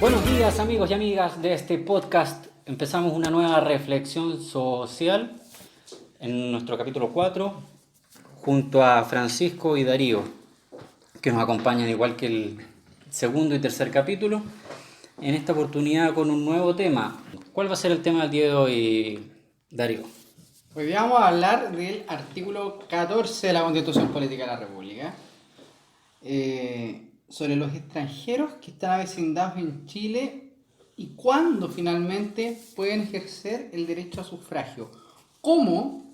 Buenos días amigos y amigas de este podcast. Empezamos una nueva reflexión social en nuestro capítulo 4 junto a Francisco y Darío, que nos acompañan igual que el segundo y tercer capítulo, en esta oportunidad con un nuevo tema. ¿Cuál va a ser el tema del día de hoy, Darío? Hoy día vamos a hablar del artículo 14 de la Constitución Política de la República, sobre los extranjeros que están avecindados en Chile y cuándo finalmente pueden ejercer el derecho a sufragio. Cómo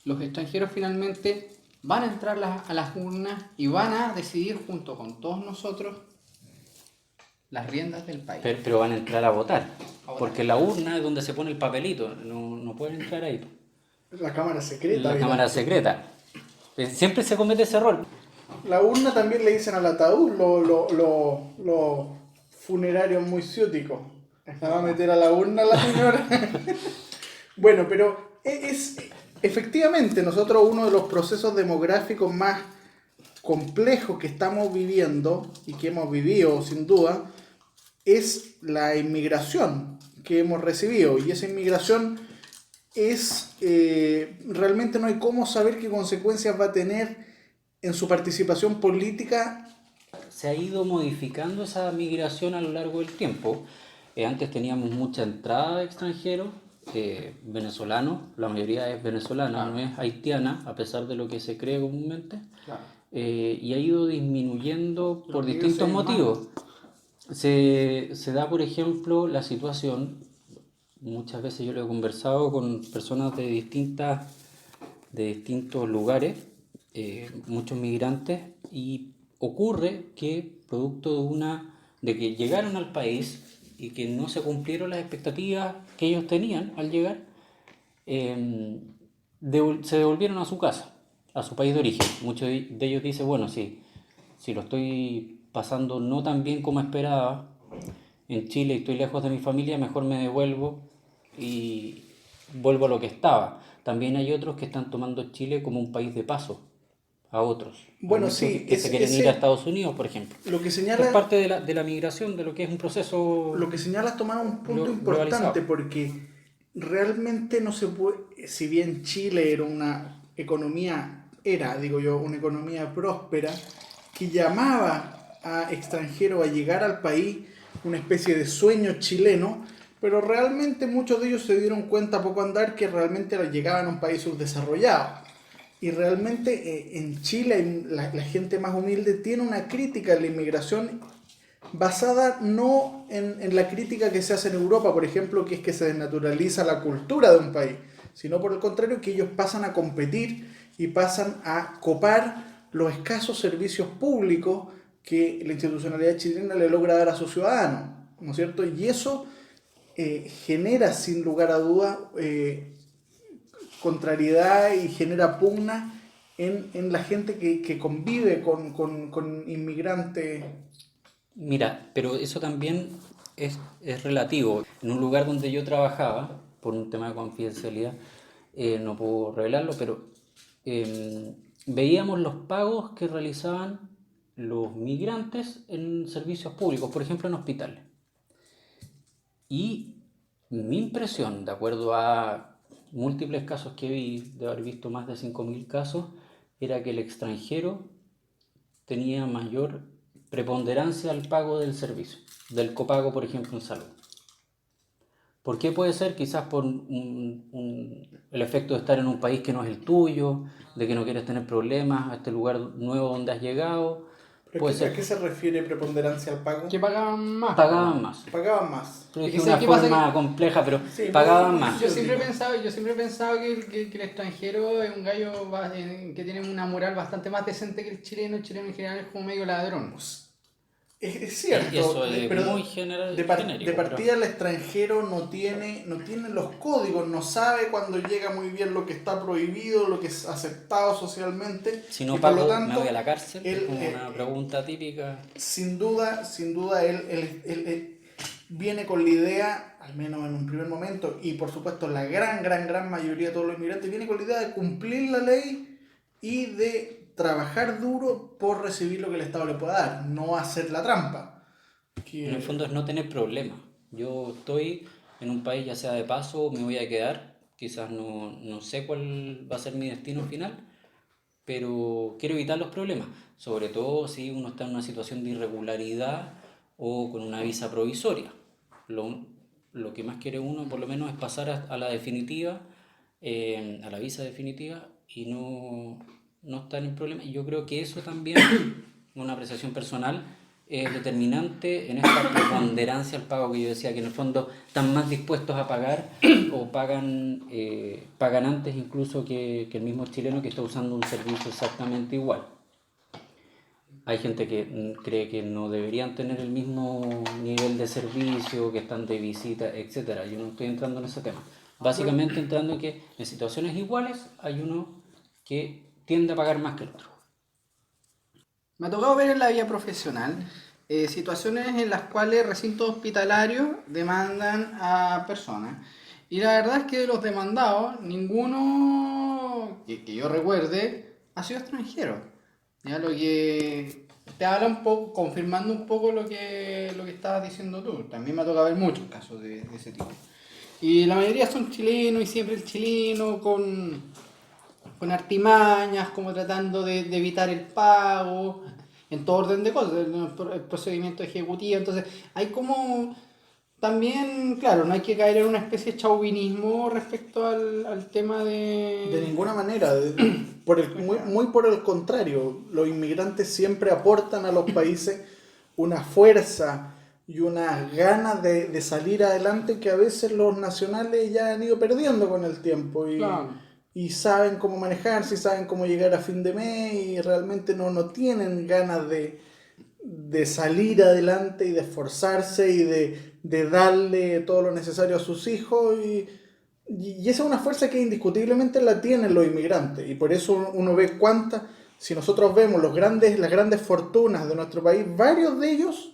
los extranjeros finalmente van a entrar a las urnas y van a decidir junto con todos nosotros las riendas del país. Pero van a entrar a votar, porque la urna es donde se pone el papelito, no pueden entrar ahí. La cámara secreta. La cámara secreta. Siempre se comete ese error. La urna también le dicen al ataúd, los funerarios muy ciúticos. La va a meter a la urna la señora. Bueno, pero efectivamente nosotros uno de los procesos demográficos más complejos que estamos viviendo y que hemos vivido sin duda es la inmigración que hemos recibido, y esa inmigración realmente no hay cómo saber qué consecuencias va a tener en su participación política. Se ha ido modificando esa migración a lo largo del tiempo. Antes teníamos mucha entrada de extranjeros, venezolanos, la mayoría es venezolana, no es haitiana, a pesar de lo que se cree comúnmente, y ha ido disminuyendo por distintos motivos. Se da, por ejemplo, la situación, muchas veces yo lo he conversado con personas de distintos lugares, muchos migrantes, y ocurre que producto de que llegaron al país y que no se cumplieron las expectativas que ellos tenían al llegar, se devolvieron a su casa, a su país de origen. Muchos de ellos dicen, bueno, si lo estoy pasando no tan bien como esperaba en Chile y estoy lejos de mi familia, mejor me devuelvo y vuelvo a lo que estaba. También hay otros que están tomando Chile como un país de paso a otros. Bueno, sí, que se quieren ir a Estados Unidos, por ejemplo. Lo que señala, es parte de la migración, de lo que es un proceso. Lo que señala es tomar un punto importante, porque realmente no se puede, si bien Chile era una economía próspera, que llamaba a extranjeros a llegar al país, una especie de sueño chileno, pero realmente muchos de ellos se dieron cuenta a poco andar que realmente llegaban a un país subdesarrollado. Y realmente en Chile la gente más humilde tiene una crítica a la inmigración basada no en la crítica que se hace en Europa, por ejemplo, que es que se desnaturaliza la cultura de un país, sino por el contrario, que ellos pasan a competir y pasan a copar los escasos servicios públicos que la institucionalidad chilena le logra dar a sus ciudadanos, ¿no es cierto? Y eso genera sin lugar a dudas contrariedad y genera pugna en la gente que convive con inmigrantes. Mira, pero eso también es relativo. En un lugar donde yo trabajaba, por un tema de confidencialidad, no puedo revelarlo, pero veíamos los pagos que realizaban los migrantes en servicios públicos, por ejemplo en hospitales. Y mi impresión, de acuerdo a múltiples casos que vi, de haber visto más de 5.000 casos, era que el extranjero tenía mayor preponderancia al pago del servicio, del copago, por ejemplo, en salud. ¿Por qué puede ser? Quizás por el efecto de estar en un país que no es el tuyo, de que no quieres tener problemas, a este lugar nuevo donde has llegado. ¿A qué se refiere preponderancia al pago? Que pagaban más. Pagaban más. Pagaban más. Es una forma compleja, pero sí, pagaban más. Yo siempre he pensado que el extranjero es un gallo que tiene una moral bastante más decente que el chileno. El chileno en general es como medio ladrón. Es cierto, eso es pero muy general. De partida el extranjero no tiene los códigos, no sabe cuando llega muy bien lo que está prohibido, lo que es aceptado socialmente. Si no pago, tanto, me voy a la cárcel, es como una pregunta típica. Sin duda, él viene con la idea, al menos en un primer momento, y por supuesto la gran mayoría de todos los inmigrantes, viene con la idea de cumplir la ley y de trabajar duro por recibir lo que el Estado le pueda dar, no hacer la trampa. Que- En el fondo es no tener problemas. Yo estoy en un país, ya sea de paso, me voy a quedar, quizás no sé cuál va a ser mi destino final, pero quiero evitar los problemas, sobre todo si uno está en una situación de irregularidad o con una visa provisoria. Lo, lo que más quiere uno, por lo menos, es pasar a la definitiva, a la visa definitiva y no estar en problemas. Y yo creo que eso también, una apreciación personal, es determinante en esta preponderancia al pago que yo decía, que en el fondo están más dispuestos a pagar o pagan antes incluso que el mismo chileno que está usando un servicio exactamente igual. Hay gente que cree que no deberían tener el mismo nivel de servicio, que están de visita, etcétera. Yo no estoy entrando en ese tema. Básicamente entrando en que en situaciones iguales hay uno que tiende a pagar más que el otro. Me ha tocado ver en la vida profesional situaciones en las cuales recintos hospitalarios demandan a personas. Y la verdad es que de los demandados, ninguno que yo recuerde ha sido extranjero. Ya lo que te habla un poco, confirmando un poco lo que estabas diciendo tú. También me ha tocado ver muchos casos de ese tipo. Y la mayoría son chilenos y siempre el chileno con artimañas, como tratando de evitar el pago, en todo orden de cosas, el procedimiento ejecutivo. Entonces, hay como también, claro, no hay que caer en una especie de chauvinismo respecto al tema De de... ninguna manera, muy por el contrario, los inmigrantes siempre aportan a los países una fuerza y unas ganas de salir adelante que a veces los nacionales ya han ido perdiendo con el tiempo Claro. y saben cómo manejarse, y saben cómo llegar a fin de mes y realmente no tienen ganas de salir adelante y de esforzarse y de darle todo lo necesario a sus hijos y esa es una fuerza que indiscutiblemente la tienen los inmigrantes y por eso uno ve cuántas, si nosotros vemos las grandes fortunas de nuestro país, varios de ellos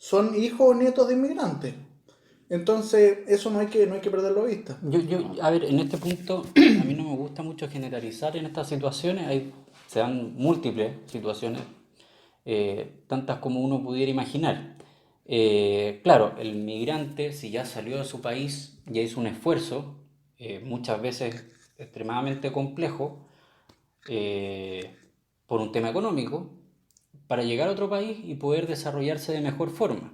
son hijos o nietos de inmigrantes. Entonces eso no hay que perderlo de vista. A ver, en este punto, a mí no me gusta mucho generalizar en estas situaciones. Se dan múltiples situaciones, tantas como uno pudiera imaginar. Claro, el migrante, si ya salió de su país, ya hizo un esfuerzo, muchas veces extremadamente complejo, eh, por un tema económico, para llegar a otro país y poder desarrollarse de mejor forma.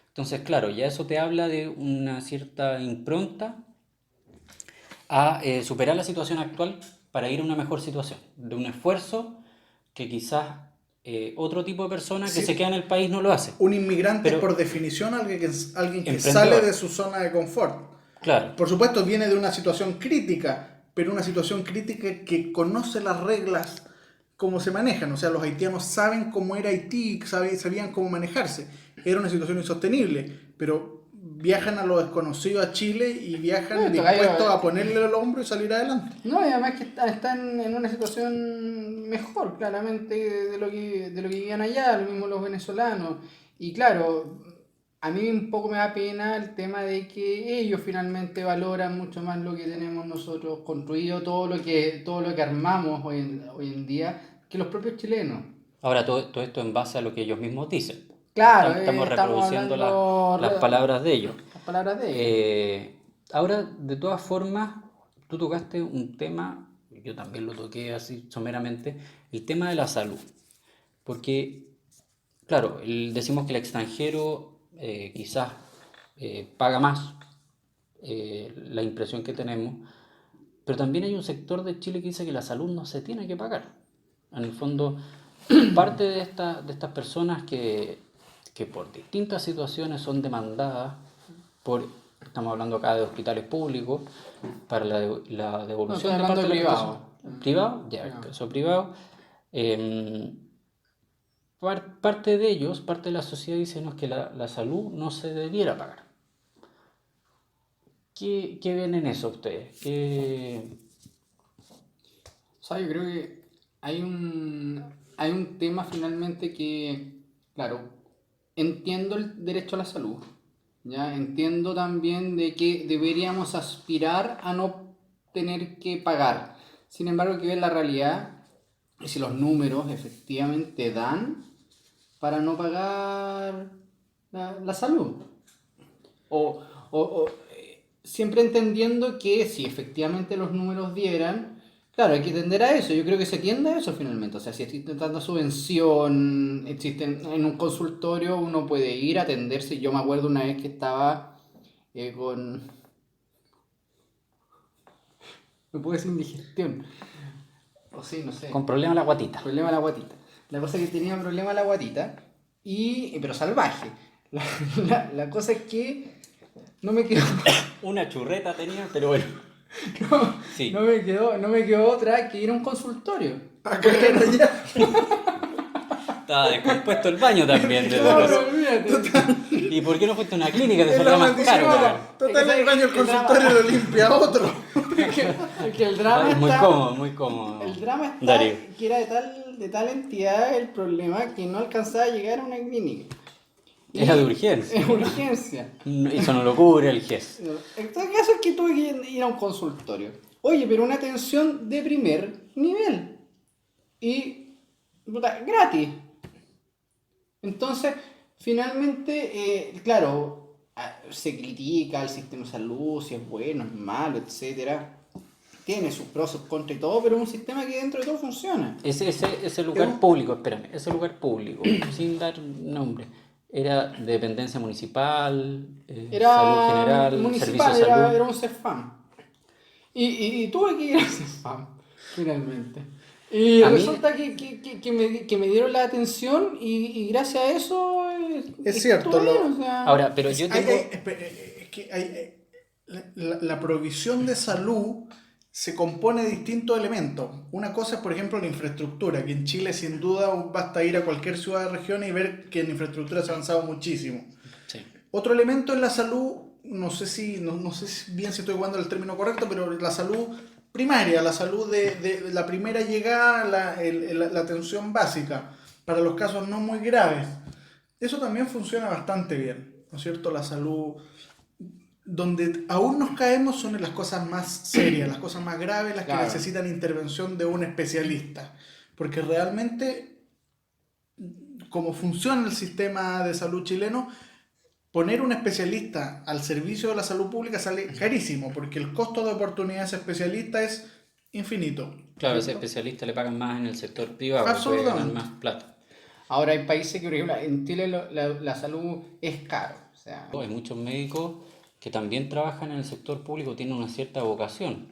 Entonces, claro, ya eso te habla de una cierta impronta a superar la situación actual para ir a una mejor situación, de un esfuerzo que quizás otro tipo de persona que se Sí, queda en el país no lo hace, un inmigrante es pero por definición alguien que sale emprendedor, de su zona de confort. claro, Por supuesto, viene de una situación crítica, pero una situación crítica que conoce las reglas, cómo se manejan. O sea, los haitianos saben cómo era Haití, sabían cómo manejarse. Era una situación insostenible, pero viajan a lo desconocido a Chile y viajan Esto, gallo, dispuestos a ponerle el hombro y salir adelante. no, y además que están en una situación mejor, claramente, de lo que vivían allá, lo mismo los venezolanos. Y claro, a mí un poco me da pena el tema de que ellos finalmente valoran mucho más lo que tenemos nosotros construido, todo lo que armamos hoy en día, que los propios chilenos. ahora todo esto en base a lo que ellos mismos dicen. Claro, Estamos estamos reproduciendo hablando las palabras de ellos. las palabras de ellos. Ahora, de todas formas, tú tocaste un tema, yo también lo toqué así someramente, el tema de la salud. Porque, claro, decimos que el extranjero quizás paga más, la impresión que tenemos, pero también hay un sector de Chile que dice que la salud no se tiene que pagar. En el fondo, parte de estas personas que por distintas situaciones son demandadas estamos hablando acá de hospitales públicos, para la No, estoy devolución de hablando parte de de la privado. prestación. ¿Privado? Ya, Privado. caso privado. eh, Parte de ellos, parte de la sociedad dice "No, es que la salud no se debiera pagar". ¿Qué ven en eso ustedes? O sea, yo creo que hay un tema finalmente que, claro, entiendo el derecho a la salud, ya entiendo también de que deberíamos aspirar a no tener que pagar. Sin embargo, hay que ver la realidad y si los números efectivamente dan para no pagar la salud. Siempre entendiendo que si efectivamente los números dieran, claro, hay que tender a eso. Yo creo que se tiende a eso finalmente. O sea, si existe tanta subvención, existen en un consultorio, uno puede ir a atenderse. Yo me acuerdo una vez que estaba con... Me puedo decir indigestión. O sí, no sé. Con problema en la guatita. Problema de la guatita. La cosa es que tenía un problema de la guatita, pero salvaje. La cosa es que no me quedó... Una churreta tenía, pero bueno. No, Sí. no me quedó otra que ir a un consultorio. Acá era ya. Estaba descompuesto el baño también. Desde No, los- pero olvídate. ¿Y por qué no fuiste a una clínica? Te Es salía la más maldición. caro. weón. Total, el baño del consultorio lo limpia otro. Que el drama Es muy está... cómodo, muy cómodo. El drama está Darío. que era de tal entidad el problema que no alcanzaba a llegar a una clínica. Era de urgencia. Es urgencia. Eso no lo cubre el GES. El caso es que tuve que ir a un consultorio. Oye, pero una atención de primer nivel. Y puta, gratis. Entonces, finalmente, claro, se critica al sistema de salud, si es bueno, es malo, etcétera. Tiene sus pros, sus contras y todo, pero es un sistema que dentro de todo funciona. Ese lugar público, espérame, ese lugar público, sin dar nombre, era de dependencia municipal, Era salud general, municipal, servicio de salud. era un CEFAM. Y tuve que ir al CEFAM, finalmente. Y A mí- resulta que me dieron la atención y gracias a eso... Es cierto, estuve bien, o sea, Ahora, pero yo tengo... Es que la provisión de salud se compone de distintos elementos. Una cosa es, por ejemplo, la infraestructura, que en Chile sin duda basta ir a cualquier ciudad de región y ver que en infraestructura se ha avanzado muchísimo. Sí. Otro elemento es la salud, no sé bien si estoy jugando el término correcto, pero la salud primaria, la salud de la primera llegada, la atención básica, para los casos no muy graves. Eso también funciona bastante bien, ¿no es cierto? La salud, donde aún nos caemos son en las cosas más serias, las cosas más graves, las Claro. que necesitan intervención de un especialista. Porque realmente, como funciona el sistema de salud chileno, poner un especialista al servicio de la salud pública sale carísimo, porque el costo de oportunidad de ese especialista es infinito. Claro, a ese ¿cierto? especialista le pagan más en el sector privado, puede ganar Absolutamente. más plata. ahora hay países que, por ejemplo, en Chile la salud es caro. O sea, Hay muchos médicos que también trabajan en el sector público, tienen una cierta vocación.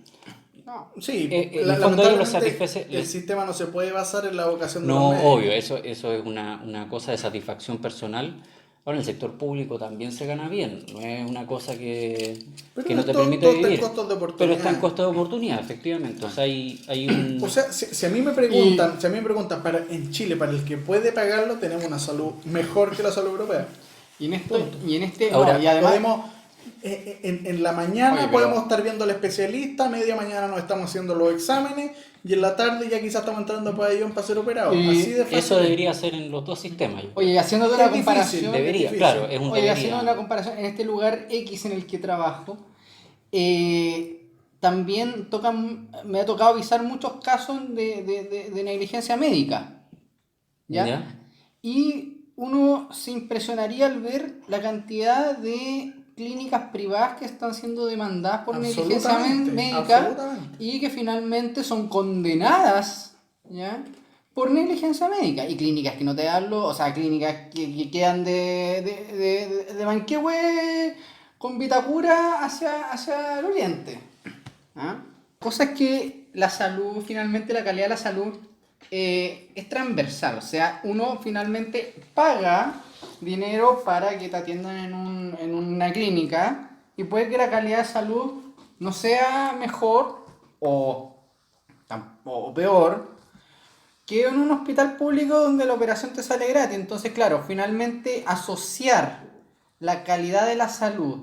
no. Sí, en el fondo ellos lo lamentablemente satisface- el sistema no se puede basar en la vocación de los No, médicos. obvio, eso es una cosa de satisfacción personal. Ahora, en el sector público también se gana bien, no es una cosa que Pero no te todo- permite todo está en vivir. costos de Pero oportunidad. está en costo de oportunidad, efectivamente. O sea, hay un... O sea, si a mí me preguntan, en Chile, para el que puede pagarlo, tenemos una salud mejor que la salud europea. Y en este Ahora, no, y además, Podemos, en la mañana Oye, pero- podemos estar viendo al especialista, media mañana nos estamos haciendo los exámenes y en la tarde ya quizás estamos entrando a pabellón para ser operados. Y Así de fácil. Eso debería ser en los dos sistemas. yo creo. oye, haciendo Es la difícil, comparación, Debería, difícil. claro, es un oye, debería. haciendo una comparación en este lugar X en el que trabajo, también me ha tocado avisar muchos casos de negligencia médica. ¿Ya? ¿Ya? Y uno se impresionaría al ver la cantidad de clínicas privadas que están siendo demandadas por negligencia Absolutamente, médica absolutamente. y que finalmente son condenadas, ¿ya?, por negligencia médica. Y clínicas que no te hablo, o sea, clínicas que quedan de Manquehue con Vitacura hacia el oriente. ¿Ah? Cosa es que la salud, finalmente la calidad de la salud es transversal, o sea, uno finalmente paga dinero para que te atiendan en una clínica y puede que la calidad de salud no sea mejor o peor que en un hospital público donde la operación te sale gratis. Entonces, claro, finalmente asociar la calidad de la salud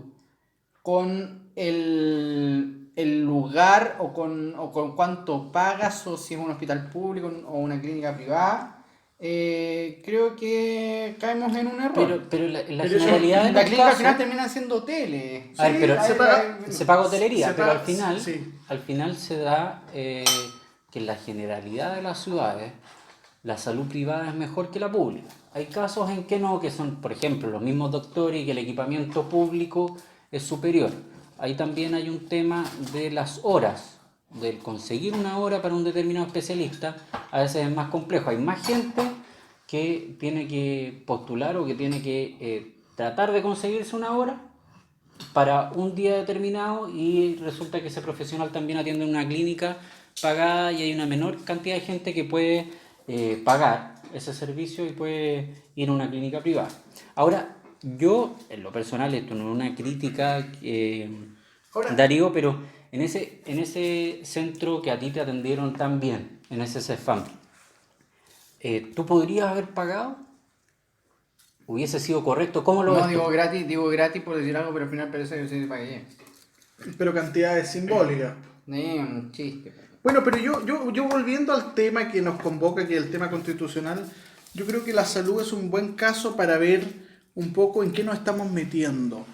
con el lugar o con cuánto pagas, o si es un hospital público o una clínica privada, creo que caemos en un error. Pero la Pero eso- generalidad de La los clínica al casos... final termina siendo hoteles. A ver, pero se paga hotelería, se pero paga- al final, sí. al final se da que en la generalidad de las ciudades la salud privada es mejor que la pública. Hay casos en que no, que son, por ejemplo, los mismos doctores y que el equipamiento público es superior. Ahí también hay un tema de las horas, del conseguir una hora para un determinado especialista, a veces es más complejo. Hay más gente que tiene que postular o que tiene que tratar de conseguirse una hora para un día determinado y resulta que ese profesional también atiende en una clínica pagada y hay una menor cantidad de gente que puede pagar ese servicio y puede ir a una clínica privada. Ahora, yo, en lo personal, esto no es una crítica, Ahora- Darío, pero en ese centro que a ti te atendieron tan bien, en ese CEFAM, ¿tú podrías haber pagado? ¿Hubiese sido correcto? ¿Cómo lo No, ves tú? digo gratis por decir algo, pero al final parece que sí pagué. Pero cantidades simbólicas. Un chiste. Bueno, pero yo volviendo al tema que nos convoca, que es el tema constitucional, yo creo que la salud es un buen caso para ver un poco en qué nos estamos metiendo.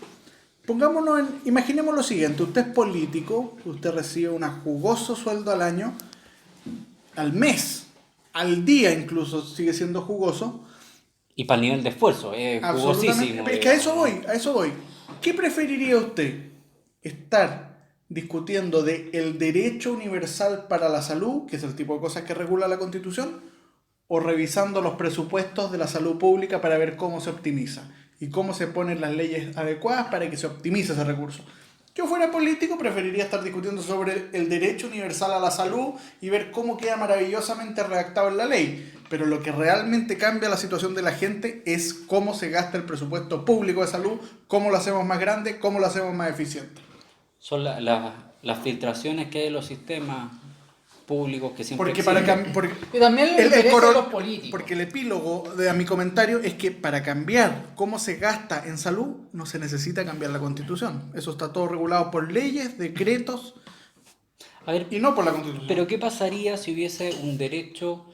Imaginemos lo siguiente, usted es político, usted recibe un jugoso sueldo al año, al mes, al día incluso sigue siendo jugoso. Y para el nivel de esfuerzo, es jugosísimo. Pero es que a eso voy. ¿Qué preferiría usted? ¿Estar discutiendo de el derecho universal para la salud, que es el tipo de cosas que regula la Constitución, o revisando los presupuestos de la salud pública para ver cómo se optimiza y cómo se ponen las leyes adecuadas para que se optimice ese recurso? Yo fuera político preferiría estar discutiendo sobre el derecho universal a la salud y ver cómo queda maravillosamente redactado en la ley. Pero lo que realmente cambia la situación de la gente es cómo se gasta el presupuesto público de salud, cómo lo hacemos más grande, cómo lo hacemos más eficiente. Son las filtraciones que hay en los sistemas públicos que siempre Porque existen. Y también le interesa a los políticos. Porque el epílogo de mi comentario es que para cambiar cómo se gasta en salud no se necesita cambiar la Constitución. Eso está todo regulado por leyes, decretos A ver, y no por la Constitución. pero ¿qué pasaría si hubiese un derecho,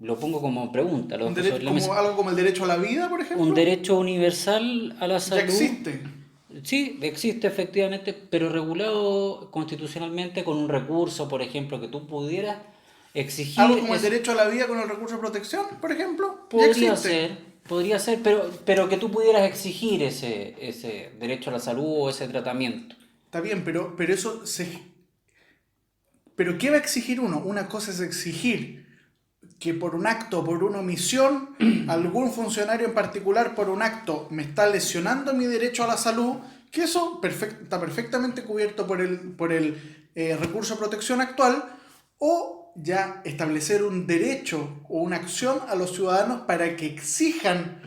lo pongo como pregunta, lo Un dejo sobre la como, mesa, algo como el derecho a la vida, por ejemplo. un derecho universal a la ya salud? existe. Sí, existe efectivamente, pero regulado constitucionalmente con un recurso, por ejemplo, que tú pudieras exigir. Algo como el derecho a la vida con el recurso de protección, por ejemplo. Ya Podría existe. podría ser, pero que tú pudieras exigir ese derecho a la salud o ese tratamiento. Está bien, pero eso se... ¿Pero qué va a exigir uno? Una cosa es exigir que por un acto, por una omisión, algún funcionario en particular por un acto me está lesionando mi derecho a la salud, que eso está perfectamente cubierto por el recurso de protección actual, o ya establecer un derecho o una acción a los ciudadanos para que exijan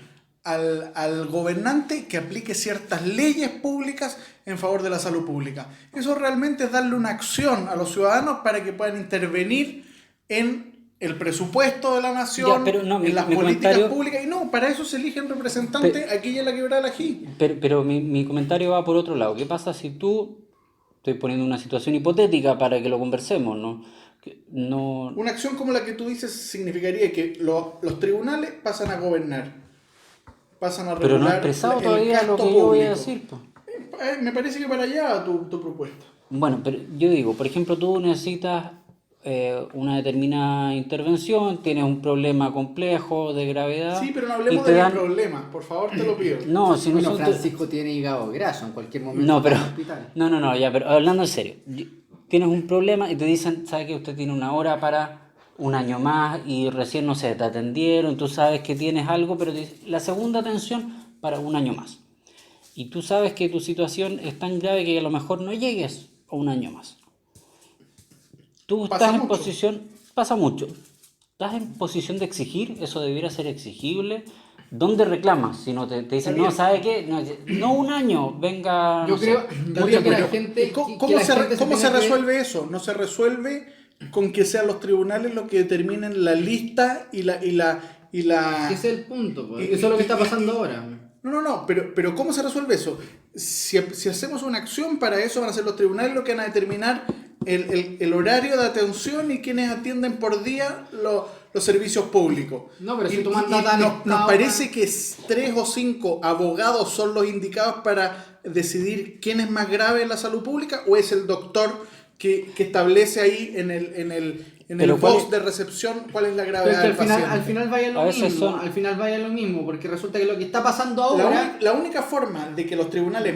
al gobernante que aplique ciertas leyes públicas en favor de la salud pública. Eso realmente es darle una acción a los ciudadanos para que puedan intervenir en el presupuesto de la nación, Ya, pero no, en las mi políticas comentario- públicas. Y no, para eso se eligen representantes aquí y en la quebrada del Ají. Pero mi comentario va por otro lado. ¿Qué pasa si tú, estoy poniendo una situación hipotética para que lo conversemos, ¿no? No, Una acción como la que tú dices significaría que los tribunales pasan a gobernar, pasan a pero no he regular expresado el todavía lo gasto que yo voy a público. decir, pues. Me parece que para allá va tu propuesta. Bueno, pero yo digo, por ejemplo, tú necesitas una determinada intervención, tienes un problema complejo de gravedad. Sí, pero no y hablemos te de dan- mis problemas, por favor, te lo pido. No, si Bueno, nosotros... Francisco tiene hígado graso, en cualquier momento No, pero... está en el hospital. No, ya, pero hablando en serio. Tienes un problema y te dicen, ¿sabes que usted tiene una hora para un año más y recién, no sé, te atendieron, tú sabes que tienes algo, pero te dicen, la segunda atención para un año más. Y tú sabes que tu situación es tan grave que a lo mejor no llegues a un año más. Tú Pasa estás en mucho. posición, pasa mucho, estás en posición de exigir, eso debiera ser exigible. ¿Dónde reclamas? Si no te dicen, Está no, bien. ¿sabe qué? No un año, venga... Yo no sé. creo Está yo bien, creo que la pero gente. ¿y ¿Cómo, que cómo la se, gente cómo se tenga que- resuelve eso? No se resuelve con que sean los tribunales los que determinen la lista y la... Ese es el punto, pues. Eso es lo que está pasando ahora. No, pero ¿cómo se resuelve eso? Si hacemos una acción para eso, van a ser los tribunales los que van a determinar el horario de atención y quienes atienden por día los servicios públicos. No, pero si Y- tú y- mandas y al nos Estado, parece que 3 o 5 abogados son los indicados para decidir quién es más grave en la salud pública, o es el doctor que establece ahí en el Pero ¿cuál post es? de recepción cuál es la Pero es gravedad que del paciente. al final vaya A lo veces mismo, son- al final vaya lo mismo, porque resulta que lo que está pasando ahora... La única forma de que los tribunales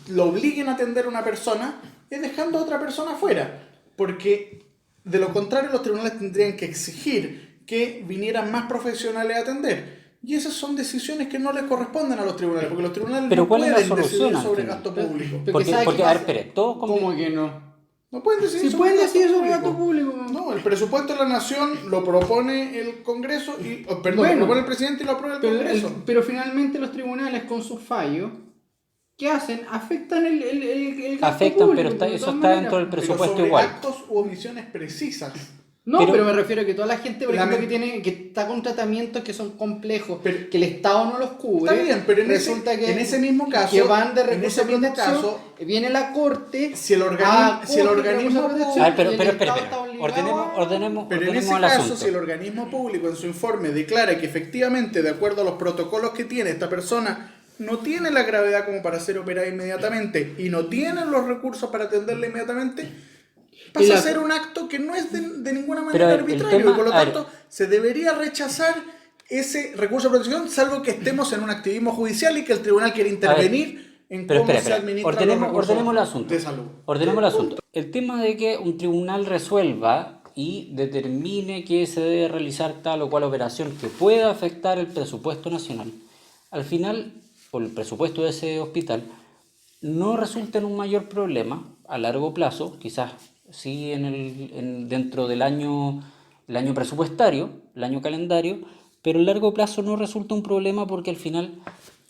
lo obliguen a atender a una persona es dejando a otra persona fuera. Porque de lo contrario los tribunales tendrían que exigir que vinieran más profesionales a atender. Y esas son decisiones que no les corresponden a los tribunales, porque los tribunales Pero no ¿cuál es la pueden solución decidir al sobre final? gasto público. Porque ¿sabe qué a ver, pasa? espere, todos ¿Cómo que no? No pueden decidir Sí sobre pueden gasto decidir sobre público. gasto público. No, el presupuesto de la nación lo propone el Congreso y, perdón, Bueno, lo propone el presidente y lo aprueba el Congreso. pero finalmente los tribunales con sus fallos, ¿qué hacen? Afectan el gasto afectan, público. pero de eso todas está maneras. dentro del Pero presupuesto sobre igual. actos u omisiones precisas. No, Pero- pero me refiero a que toda la gente, por ejemplo, Lament- que está con tratamientos que son complejos, Pero- que el Estado no los cubre. Está bien, pero en resulta en ese mismo caso, que van de en recursos ese de mismo protección, caso, viene la corte, si el organismo recursos de A ver, protección, pero y el espera, Estado espera. está obligado Ordenemos pero en ordenemos ese el caso, asunto. si el organismo público en su informe declara que efectivamente, de acuerdo a los protocolos que tiene, esta persona no tiene la gravedad como para ser operada inmediatamente y no tiene los recursos para atenderla inmediatamente, pasa Y la- a ser un acto que no es de ninguna Pero manera el arbitrario tema- y por lo a ver. tanto se debería rechazar ese recurso de protección, salvo que estemos en un activismo judicial y que el tribunal quiera intervenir en Pero cómo espera, se espera. administran los recursos Ordenemos el asunto. de salud. Ordenemos el asunto. El tema de que un tribunal resuelva y determine que se debe realizar tal o cual operación que pueda afectar el presupuesto nacional, al final, o el presupuesto de ese hospital, no resulta en un mayor problema a largo plazo, quizás sí dentro del el año presupuestario, el año calendario, pero a largo plazo no resulta un problema porque al final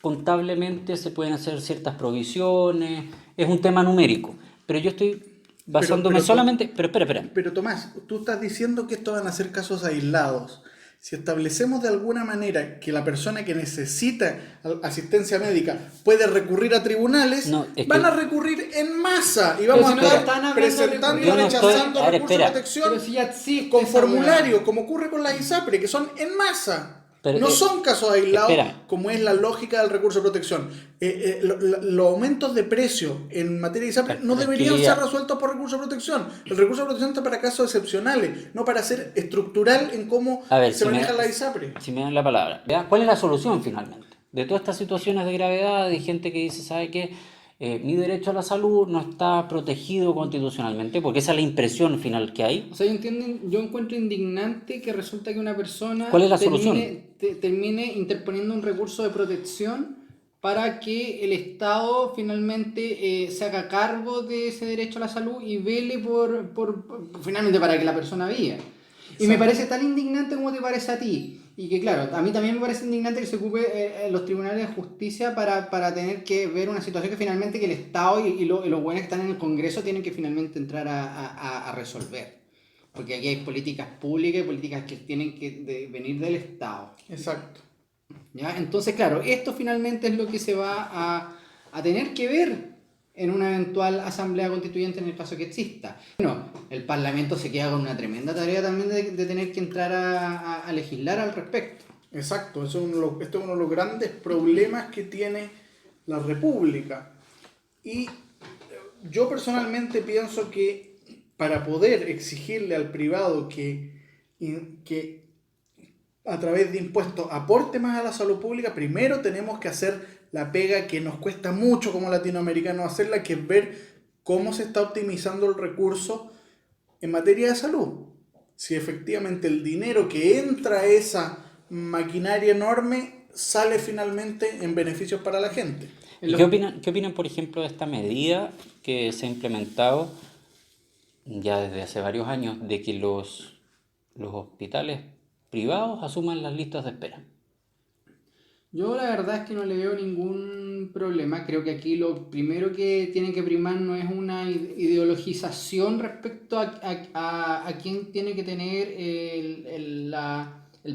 contablemente se pueden hacer ciertas provisiones, es un tema numérico, pero yo estoy basándome pero- solamente, pero espera, Pero Tomás, tú estás diciendo que estos van a ser casos aislados. Si establecemos de alguna manera que la persona que necesita asistencia médica puede recurrir a tribunales, No, es van que- a recurrir en masa y vamos Pero a si no estar están hablando de presentando y recurrir. Yo no estoy- rechazando a ver, recursos de espera. protección Pero si ya existe con esa formulario, weá. como ocurre con las ISAPRE, que son en masa. Pero, no son casos aislados espera. como es la lógica del recurso de protección. Los aumentos de precio en materia de ISAPRE no deberían Tranquilidad. ser resueltos por recurso de protección. El recurso de protección está para casos excepcionales, no para ser estructural en cómo A ver, se si me- maneja la ISAPRE. Si me dan la palabra. ¿Ya? ¿Cuál es la solución finalmente? De todas estas situaciones de gravedad, de gente que dice, ¿sabe qué? Mi derecho a la salud no está protegido constitucionalmente, porque esa es la impresión final que hay. O sea, yo encuentro indignante que resulta que una persona ¿Cuál es la termine interponiendo un recurso de protección para que el Estado finalmente se haga cargo de ese derecho a la salud y vele finalmente para que la persona viva. Y me parece tan indignante como te parece a ti. Y que claro, a mí también me parece indignante que se ocupe los tribunales de justicia para tener que ver una situación que finalmente que el Estado y los buenos que están en el Congreso tienen que finalmente entrar a resolver. Porque aquí hay políticas públicas y políticas que tienen que venir del Estado. Exacto. ¿Ya? Entonces, claro, esto finalmente es lo que se va a tener que ver en una eventual asamblea constituyente en el caso que exista. Bueno, el Parlamento se queda con una tremenda tarea también de tener que entrar a legislar al respecto. Exacto, eso es este es uno de los grandes problemas que tiene la República. Y yo personalmente pienso que para poder exigirle al privado que a través de impuestos aporte más a la salud pública, primero tenemos que hacer la pega que nos cuesta mucho como latinoamericanos hacerla, que es ver cómo se está optimizando el recurso en materia de salud. Si efectivamente el dinero que entra a esa maquinaria enorme sale finalmente en beneficios para la gente. ¿Y qué opinan, por ejemplo, de esta medida que se ha implementado ya desde hace varios años de que los hospitales privados asuman las listas de espera? Yo la verdad es que no le veo ningún problema. Creo que aquí lo primero que tiene que primar no es una ideologización respecto a quién tiene que tener el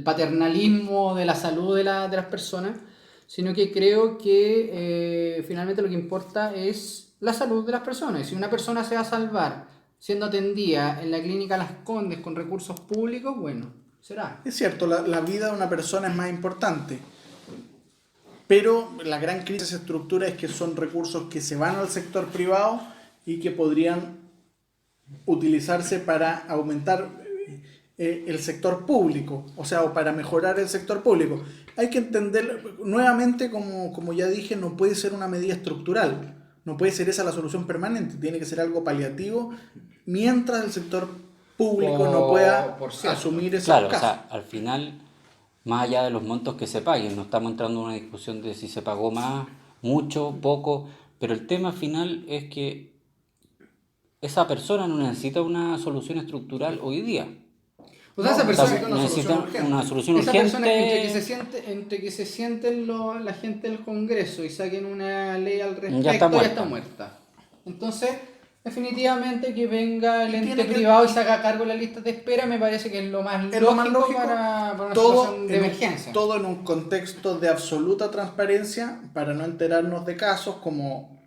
paternalismo de la salud de las personas, sino que creo que finalmente lo que importa es la salud de las personas. Y si una persona se va a salvar siendo atendida en la clínica Las Condes con recursos públicos, bueno, será. Es cierto, la vida de una persona es más importante. Pero la gran crisis estructura es que son recursos que se van al sector privado y que podrían utilizarse para aumentar el sector público, o sea, o para mejorar el sector público. Hay que entender, nuevamente, como ya dije, no puede ser una medida estructural, no puede ser esa la solución permanente, tiene que ser algo paliativo mientras el sector público no pueda asumir esos Claro, o casos. sea, al final, más allá de los montos que se paguen, no estamos entrando en una discusión de si se pagó más, mucho, poco, pero el tema final es que esa persona no necesita una solución estructural hoy día. O sea, No, esa persona, necesita una Necesita solución urgente. una solución esa persona urgente. entre que se sienten la gente del Congreso y saquen una ley al respecto, Ya está ya está muerta. muerta. Entonces, definitivamente que venga el ente tiene que- privado y se haga cargo de la lista de espera me parece que es lo más Es lo más lógico, para una todo situación de en un- emergencia. todo en un contexto de absoluta transparencia para no enterarnos de casos como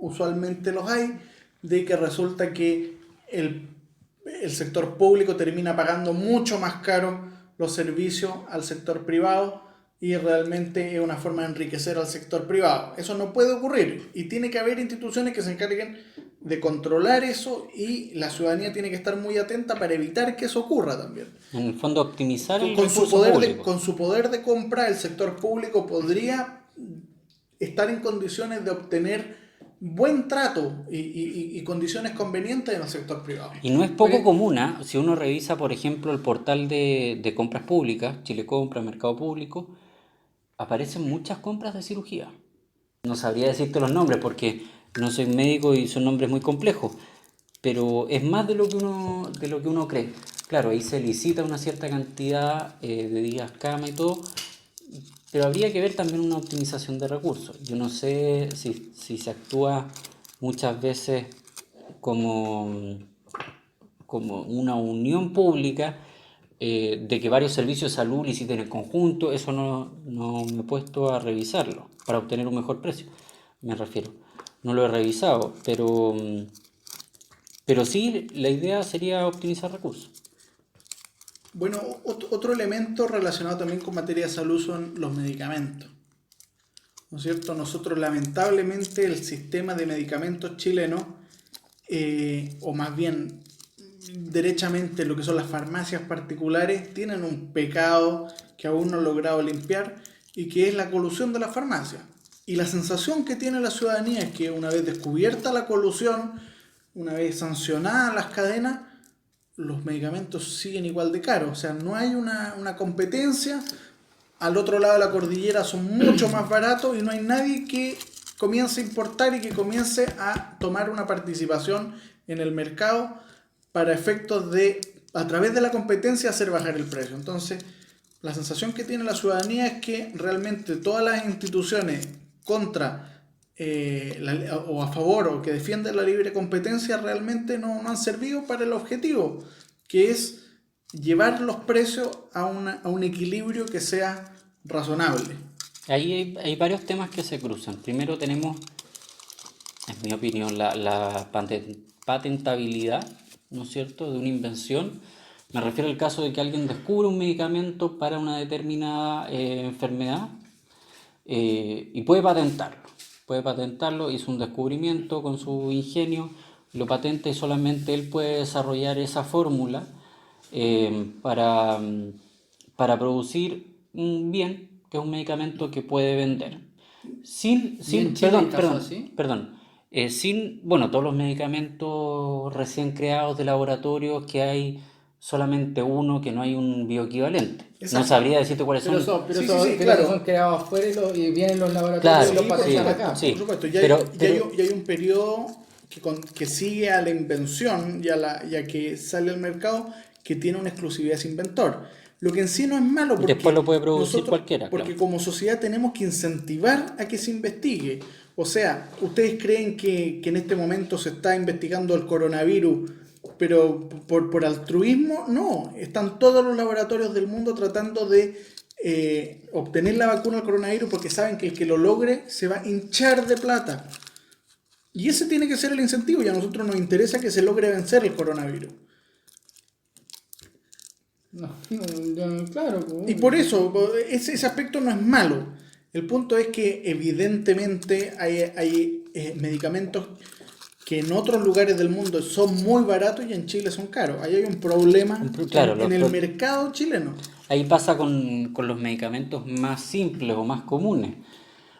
usualmente los hay, de que resulta que el sector público termina pagando mucho más caro los servicios al sector privado y realmente es una forma de enriquecer al sector privado. Eso no puede ocurrir y tiene que haber instituciones que se encarguen de controlar eso y la ciudadanía tiene que estar muy atenta para evitar que eso ocurra también. En el fondo, optimizar el Con su recurso poder público. con su poder de compra, el sector público podría estar en condiciones de obtener buen trato y condiciones convenientes en el sector privado. Y no es poco Pero- común, ¿ah? Si uno revisa, por ejemplo, el portal de compras públicas, Chile Compra, Mercado Público, aparecen muchas compras de cirugía. No sabría decirte los nombres porque no soy médico y son nombres muy complejos, pero es más de lo que uno cree. Claro, ahí se licita una cierta cantidad de días cama y todo, pero habría que ver también una optimización de recursos. Yo no sé si se actúa muchas veces como, como una unión pública de que varios servicios de salud liciten en conjunto. Eso no me he puesto a revisarlo para obtener un mejor precio, me refiero. No lo he revisado, pero sí, la idea sería optimizar recursos. Bueno, otro elemento relacionado también con materia de salud son los medicamentos. ¿No es cierto? Nosotros lamentablemente el sistema de medicamentos chileno, o más bien derechamente lo que son las farmacias particulares, tienen un pecado que aún no han logrado limpiar y que es la colusión de la farmacia. Y la sensación que tiene la ciudadanía es que una vez descubierta la colusión, una vez sancionadas las cadenas, los medicamentos siguen igual de caros. O sea, no hay una competencia. Al otro lado de la cordillera son mucho más baratos y no hay nadie que comience a importar y que comience a tomar una participación en el mercado para efectos de, a través de la competencia, hacer bajar el precio. Entonces, la sensación que tiene la ciudadanía es que realmente todas las instituciones contra o a favor o que defienden la libre competencia realmente no han servido para el objetivo, que es llevar los precios a un equilibrio que sea razonable. Ahí hay varios temas que se cruzan. Primero tenemos, en mi opinión, la patentabilidad, ¿no es cierto?, de una invención. Me refiero al caso de que alguien descubre un medicamento para una determinada enfermedad y puede patentarlo. Hizo un descubrimiento con su ingenio, lo patenta y solamente él puede desarrollar esa fórmula para producir un bien, que es un medicamento que puede vender. Sin, bueno, todos los medicamentos recién creados de laboratorios que hay solamente uno, que no hay un bioequivalente. Exacto. No sabría decirte cuáles son. Pero claro. son creados afuera y vienen los laboratorios Claro, y los Sí, patentan sí, acá. sí. Por supuesto, Pero hay un periodo que sigue a la invención y a que sale al mercado que tiene una exclusividad sin inventor. Lo que en sí no es malo porque después lo puede producir cualquiera. porque Claro. como sociedad tenemos que incentivar a que se investigue. O sea, ¿ustedes creen que en este momento se está investigando el coronavirus pero por altruismo? No, están todos los laboratorios del mundo tratando de obtener la vacuna al coronavirus porque saben que el que lo logre se va a hinchar de plata. Y ese tiene que ser el incentivo y a nosotros nos interesa que se logre vencer el coronavirus. No, claro. Y por eso, ese aspecto no es malo. El punto es que evidentemente hay medicamentos que en otros lugares del mundo son muy baratos y en Chile son caros. Ahí hay un problema Claro, en el mercado chileno. ahí pasa con los medicamentos más simples o más comunes.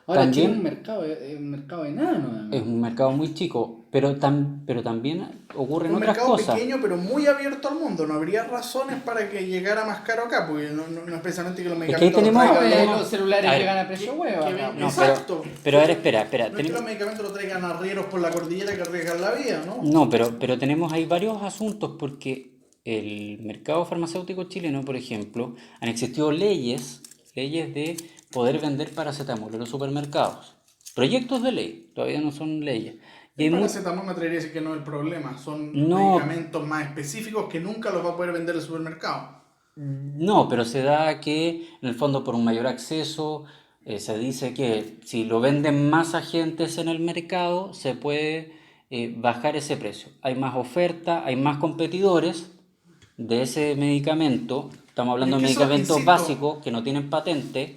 Ahora Chile También es un mercado enano. es un mercado muy chico, pero también ocurren Un otras mercado cosas. pequeño pero muy abierto al mundo. No habría razones para que llegara más caro acá, porque no es precisamente que los Es que ahí medicamentos tenemos- lo traigan Los celulares A ver, llegan a precio huevo. acá. No, exacto. pero a ver, espera. No es que los tenemos- medicamentos lo traigan arrieros por la cordillera que arriesgan la vida, ¿no? No, pero tenemos ahí varios asuntos porque el mercado farmacéutico chileno, por ejemplo, han existido leyes de poder vender paracetamol en los supermercados. Proyectos de ley, todavía no son leyes. Y hay El mu- paracetamol me atrevería a decir que no es el problema. Son No. medicamentos más específicos que nunca los va a poder vender el supermercado. No, pero se da que en el fondo por un mayor acceso se dice que si lo venden más agentes en el mercado se puede bajar ese precio. Hay más oferta, hay más competidores de ese medicamento. Estamos hablando Es de que eso, medicamentos insisto, básicos que no tienen patente.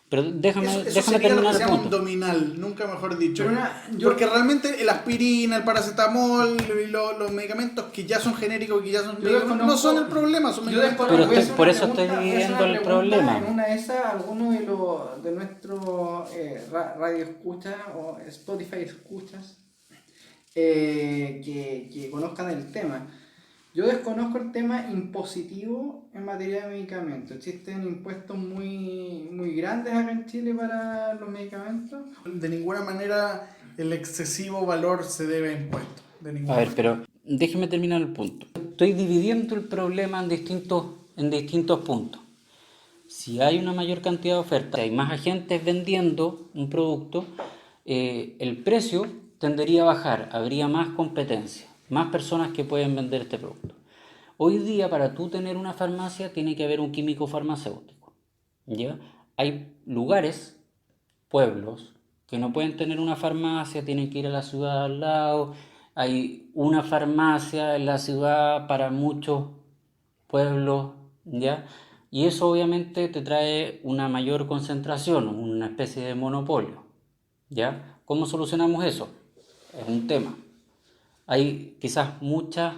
Pero déjame Eso sería lo terminar que el se llama un punto. dominal, nunca mejor dicho. Pero Porque realmente el aspirina, el paracetamol y los medicamentos que ya son genéricos, que ya son Yo desconozco- no son el problema, son Yo medicamentos. Pero desconozco, voy a hacer por una eso estoy pregunta, voy a hacer dividiendo una el pregunta. problema. En una de esas, alguno de nuestros radio escuchas o Spotify escuchas que conozcan el tema. Yo desconozco el tema impositivo en materia de medicamentos. ¿Existen impuestos muy grandes acá en Chile para los medicamentos? De ninguna manera el excesivo valor se debe a impuestos. De ninguna A ver, manera. pero déjeme terminar el punto. Estoy dividiendo el problema en distintos puntos. Si hay una mayor cantidad de oferta, hay más agentes vendiendo un producto, el precio tendería a bajar, habría más competencia, más personas que pueden vender este producto. Hoy día, para tú tener una farmacia, tiene que haber un químico farmacéutico, ¿ya? Hay lugares, pueblos, que no pueden tener una farmacia, tienen que ir a la ciudad al lado. Hay una farmacia en la ciudad para muchos pueblos, ¿ya? Y eso obviamente te trae una mayor concentración, una especie de monopolio, ¿ya? ¿Cómo solucionamos eso? Es un tema. Hay quizás muchas,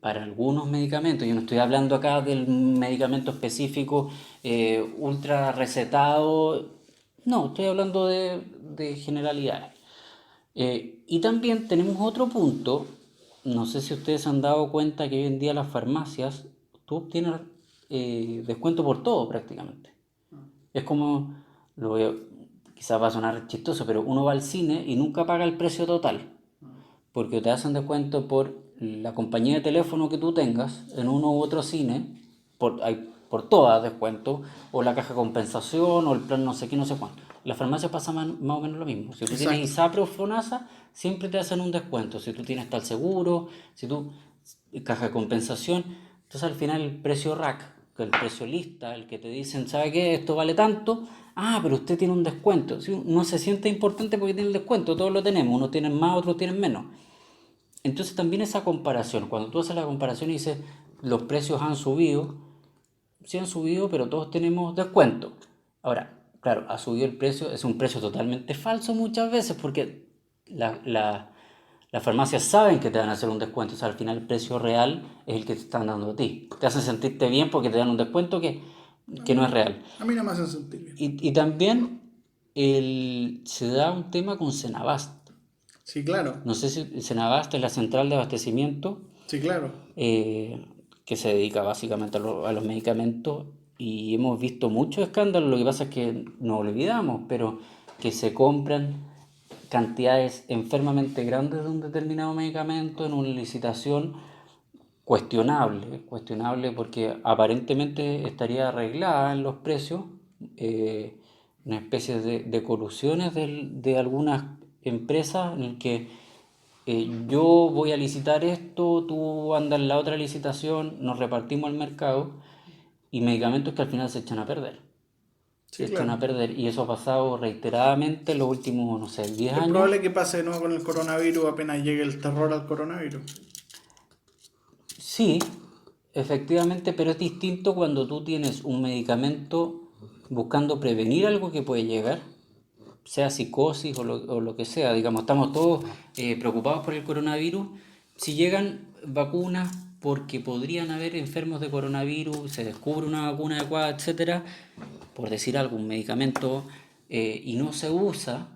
para algunos medicamentos, yo no estoy hablando acá del medicamento específico ultra recetado, no, estoy hablando de generalidades. Y también tenemos otro punto, no sé si ustedes han dado cuenta que hoy en día las farmacias, tú obtienes descuento por todo prácticamente. Es como, quizás va a sonar chistoso, pero uno va al cine y nunca paga el precio total, porque te hacen descuento por la compañía de teléfono que tú tengas en uno u otro cine, hay por todas descuento, o la caja de compensación, o el plan no sé qué, no sé cuánto. En la farmacia pasa más o menos lo mismo. Si tú Exacto. tienes ISAPRE o FONASA, siempre te hacen un descuento. Si tú tienes tal seguro, si tú caja de compensación, entonces al final el precio rack, que el precio lista, el que te dicen, ¿sabe qué? Esto vale tanto. Ah, pero usted tiene un descuento. ¿Sí? No se siente importante porque tiene el descuento, todos lo tenemos, unos tienen más, otros tienen menos. Entonces también esa comparación, cuando tú haces la comparación y dices, los precios han subido, sí han subido, pero todos tenemos descuento. Ahora, claro, ha subido el precio, es un precio totalmente falso muchas veces porque las farmacias saben que te van a hacer un descuento, o sea, al final el precio real es el que te están dando a ti. Te hacen sentirte bien porque te dan un descuento que no es real. A mí no me hacen sentir bien. Y también se da un tema con Senabast. Sí, claro. No sé si Senabast es la central de abastecimiento Sí, claro. que se dedica básicamente a los medicamentos y hemos visto muchos escándalos. Lo que pasa es que nos olvidamos, pero que se compran cantidades enfermamente grandes de un determinado medicamento en una licitación cuestionable porque aparentemente estaría arreglada en los precios, una especie de colusiones de algunas empresas en el que yo voy a licitar esto, tú andas en la otra licitación, nos repartimos el mercado y medicamentos que al final se echan a perder. Se Sí, echan claro. a perder y eso ha pasado reiteradamente en los últimos, no sé, 10 Es años. probable que pase de nuevo con el coronavirus apenas llegue el terror al coronavirus. Sí, efectivamente, pero es distinto cuando tú tienes un medicamento buscando prevenir algo que puede llegar sea psicosis o lo que sea, digamos, estamos todos preocupados por el coronavirus, si llegan vacunas porque podrían haber enfermos de coronavirus, se descubre una vacuna adecuada, etcétera, por decir algo, un medicamento, y no se usa,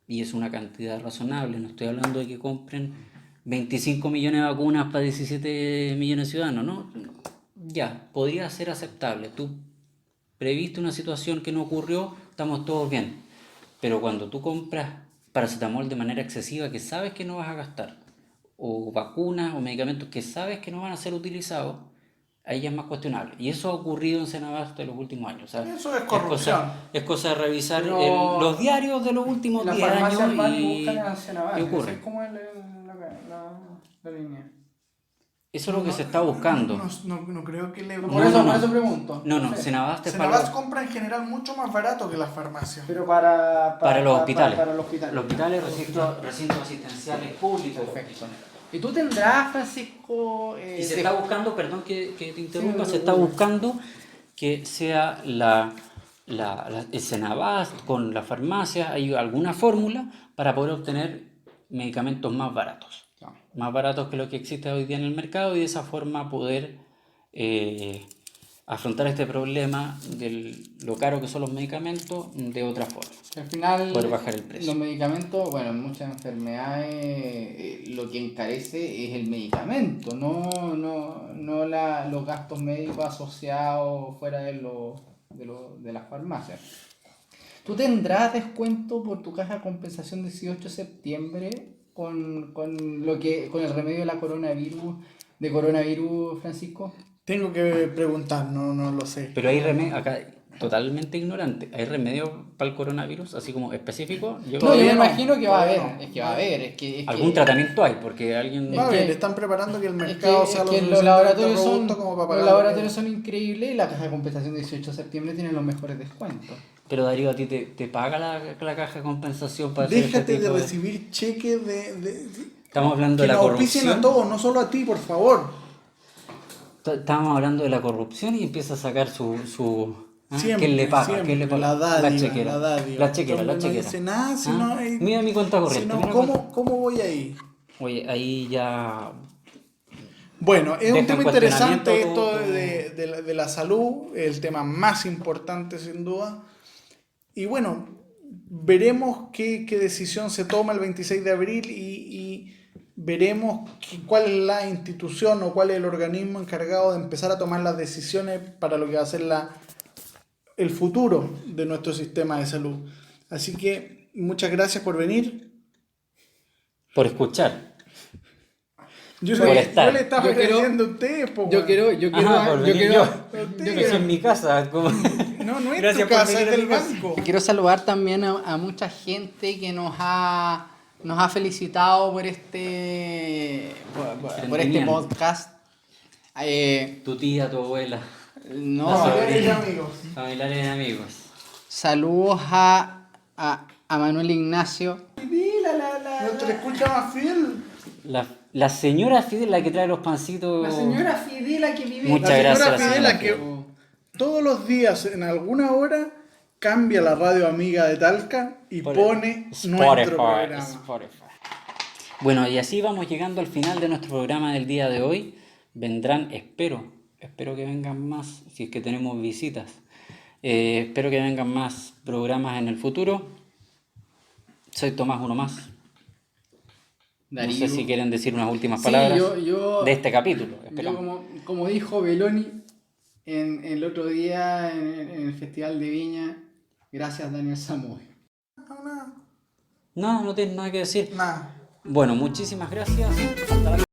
y es una cantidad razonable, no estoy hablando de que compren 25 millones de vacunas para 17 millones de ciudadanos, ¿no? Ya, podría ser aceptable. Tú previste una situación que no ocurrió, estamos todos bien. Pero cuando tú compras paracetamol de manera excesiva que sabes que no vas a gastar, o vacunas o medicamentos que sabes que no van a ser utilizados, ahí ya es más cuestionable. Y eso ha ocurrido en Senabasto en los últimos años. O sea, Eso es corrupción. Es cosa de revisar Pero los diarios de los últimos las 10 farmacias años van y y buscan a Senabas. ¿qué ocurre? Esa es como la línea. Eso es lo que se está buscando. No creo que le... Por eso pregunto. No, sé. Senabasto es Senabas compra en general mucho más barato que las farmacias. Pero para los hospitales. Para los hospitales. Los hospitales, recintos asistenciales públicos. Perfecto. ¿Y tú tendrás, Francisco? Y se está buscando, perdón que te interrumpa, Sí, se está buscando que sea el Senabast con la farmacia, hay alguna fórmula para poder obtener medicamentos más baratos. No. Más baratos que lo que existe hoy día en el mercado y de esa forma poder afrontar este problema de lo caro que son los medicamentos de otra forma. Al final, Poder bajar el precio. los medicamentos, bueno, en muchas enfermedades lo que encarece es el medicamento, no los gastos médicos asociados fuera de las farmacias. ¿Tú tendrás descuento por tu caja de compensación 18 de septiembre con el remedio de coronavirus, Francisco? Tengo que preguntar, no lo sé. Pero hay remedio, acá totalmente ignorante, ¿hay remedio para el coronavirus así como específico? No, yo Todavía me no, imagino que va a todavía haber, no. es que va a haber, es que ¿Algún tratamiento hay? Porque alguien... Va a que- ver, están preparando que el mercado sea lo los suficientemente laboratorios son, robusto como para los pagar. laboratorios son increíbles y la caja de compensación 18 de septiembre tiene los mejores descuentos. Pero Darío, ¿a ti te paga la caja de compensación para hacer Déjate este tipo de recibir cheques de Estamos hablando que de la nos auspicien corrupción. a todos, no solo a ti, por favor. Estábamos hablando de la corrupción y empieza a sacar su Siempre, ¿quién le paga? siempre, ¿Quién le paga? la dádiva, La chequera. la dádiva. La chequera, la No chequera. dice nada si ¿Ah? no hay... Mira mi cuenta corriente. Si no, mira mi ¿cómo voy ahí? Oye, ahí ya... Bueno, es Deja un tema en interesante cuestionamiento esto de la salud, el tema más importante sin duda. Y bueno, veremos qué decisión se toma el 26 de abril y veremos cuál es la institución o cuál es el organismo encargado de empezar a tomar las decisiones para lo que va a ser el futuro de nuestro sistema de salud. Así que muchas gracias por venir. Por escuchar. Yo Por estar. yo le estaba Yo quiero- agradeciendo a ustedes. po, Yo weón. quiero, Ajá, por venir yo. Ustedes. Eso es mi casa. como- No es Gracias tu por casa, venir es a del mi casa. banco. quiero saludar también a mucha gente que nos ha felicitado por este Emprendimiento. podcast. Tu tía, tu abuela, No, La Familiares y sobrina. amigos. familiares y amigos. saludos a Manuel Ignacio. Nuestra escucha más fiel. La señora Fidel, la que trae los pancitos... Fidela que vive Muchas La señora gracias, Fidela señora que Fidela. todos los días, en alguna hora, cambia la radio amiga de Talca y pone nuestro programa. Spotify. Bueno, y así vamos llegando al final de nuestro programa del día de hoy. Vendrán, espero que vengan más, si es que tenemos visitas. Espero que vengan más programas en el futuro. Soy Tomás Uno Más. No sé si quieren decir unas últimas palabras yo, de este capítulo. yo Esperamos. como dijo Beloni en el otro día en el Festival de Viña, gracias Daniel Samuel. No tienes nada que decir. Nada. Bueno, muchísimas gracias. Hasta la